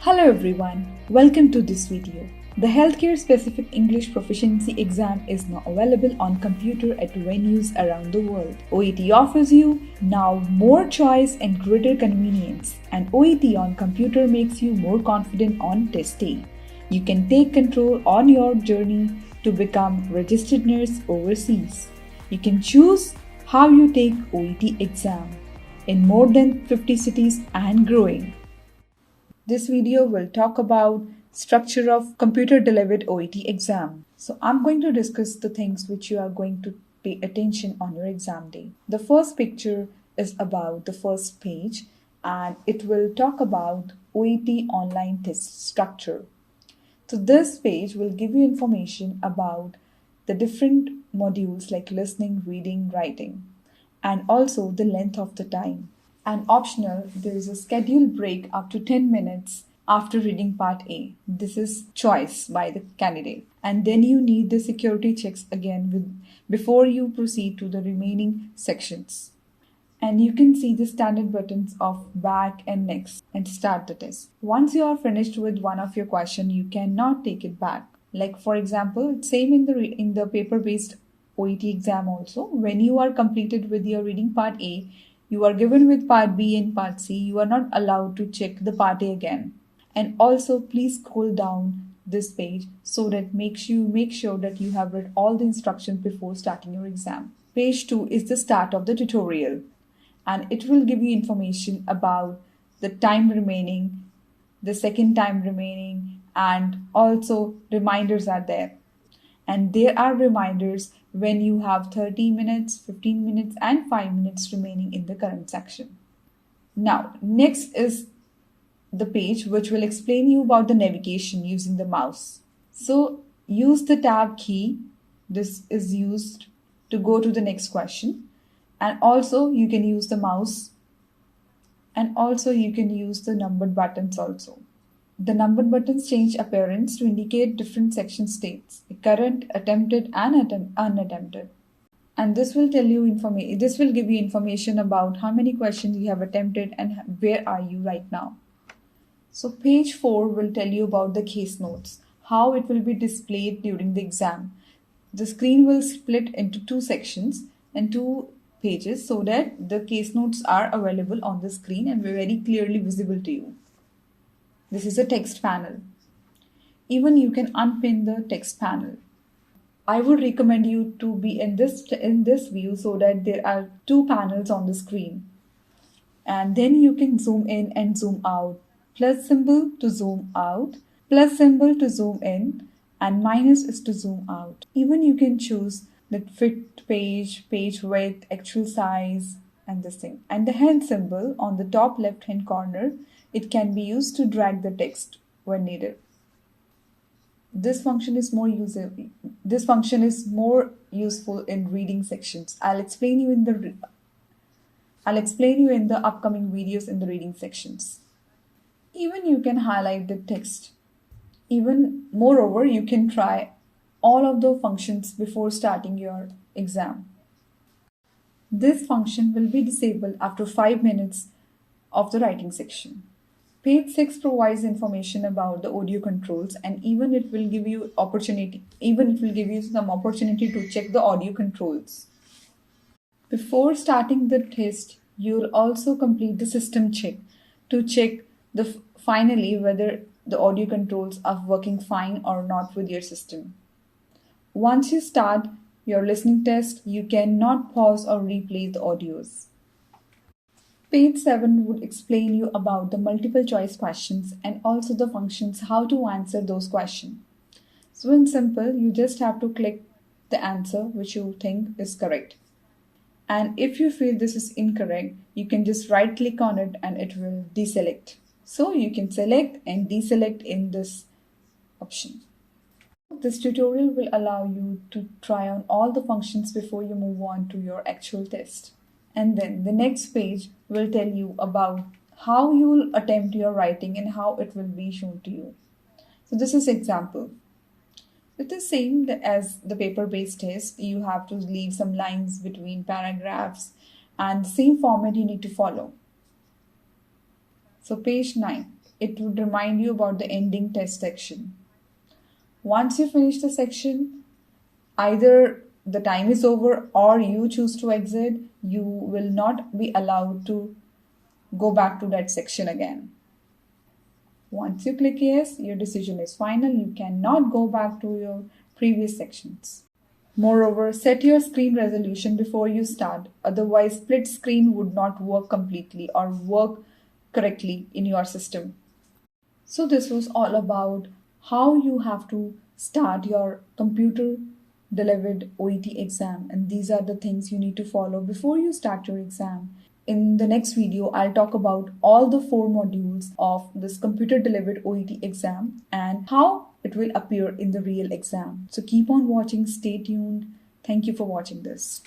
Hello everyone, welcome to this video. The Healthcare Specific English Proficiency Exam is now available on computer at venues around the world. OET offers you now more choice and greater convenience, and OET on computer makes you more confident on test day. You can take control on your journey to become registered nurse overseas. You can choose how you take OET exam in more than 50 cities and growing. This video will talk about structure of computer delivered OET exam. So I'm going to discuss the things which you are going to pay attention on your exam day. The first picture is about the first page and it will talk about OET online test structure. So this page will give you information about the different modules like listening, reading, writing, and also the length of the time. And optional, there is a scheduled break up to 10 minutes after reading part A. This is choice by the candidate. And then you need the security checks again before you proceed to the remaining sections. And you can see the standard buttons of back and next and start the test. Once you are finished with one of your question, you cannot take it back. Like for example, same in the paper-based OET exam also. When you are completed with your reading part A, you are given with part B and part C. You are not allowed to check the part A again. And also please scroll down this page so that make sure that you have read all the instructions before starting your exam. Page 2 is the start of the tutorial and it will give you information about the time remaining, the second time remaining, and also reminders are there. And there are reminders when you have 30 minutes, 15 minutes, and 5 minutes remaining in the current section. Now, next is the page which will explain you about the navigation using the mouse. So, use the tab key. This is used to go to the next question. And also, you can use the mouse. And also, you can use the numbered buttons also. The numbered buttons change appearance to indicate different section states, current, attempted, and unattempted. And this will give you information about how many questions you have attempted and where are you right now. So page 4 will tell you about the case notes, how it will be displayed during the exam. The screen will split into two sections and two pages so that the case notes are available on the screen and very clearly visible to you. This is a text panel. Even you can unpin the text panel. I would recommend you to be in this view so that there are two panels on the screen. And then you can zoom in and zoom out. Plus symbol to zoom out, plus symbol to zoom in, and minus is to zoom out. Even you can choose the fit page, page width, actual size, and this thing. And the hand symbol on the top left hand corner, it can be used to drag the text when needed. This function is more useful in reading sections. I'll explain you in the upcoming videos in the reading sections. Even you can highlight the text. Even moreover, you can try all of the functions before starting your exam. This function will be disabled after 5 minutes of the writing section. Page 6 provides information about the audio controls and even it will give you some opportunity to check the audio controls. Before starting the test, you'll also complete the system check to check finally whether the audio controls are working fine or not with your system. Once you start your listening test, you cannot pause or replay the audios. Page 7 would explain you about the multiple choice questions and also the functions how to answer those questions. So in simple, you just have to click the answer which you think is correct. And if you feel this is incorrect, you can just right click on it and it will deselect. So you can select and deselect in this option. This tutorial will allow you to try on all the functions before you move on to your actual test. And then the next page will tell you about how you will attempt your writing and how it will be shown to you. So this is example. It is same as the paper-based test. You have to leave some lines between paragraphs and the same format you need to follow. So page 9. it would remind you about the ending test section. Once you finish the section, either the time is over or you choose to exit, you will not be allowed to go back to that section again. Once you click yes, your decision is final. You cannot go back to your previous sections. Moreover, set your screen resolution before you start. Otherwise, split screen would not work completely or work correctly in your system. So this was all about how you have to start your computer delivered OET exam, and these are the things you need to follow before you start your exam. In the next video, I'll talk about all the 4 modules of this computer delivered OET exam and how it will appear in the real exam. So keep on watching, stay tuned. Thank you for watching this.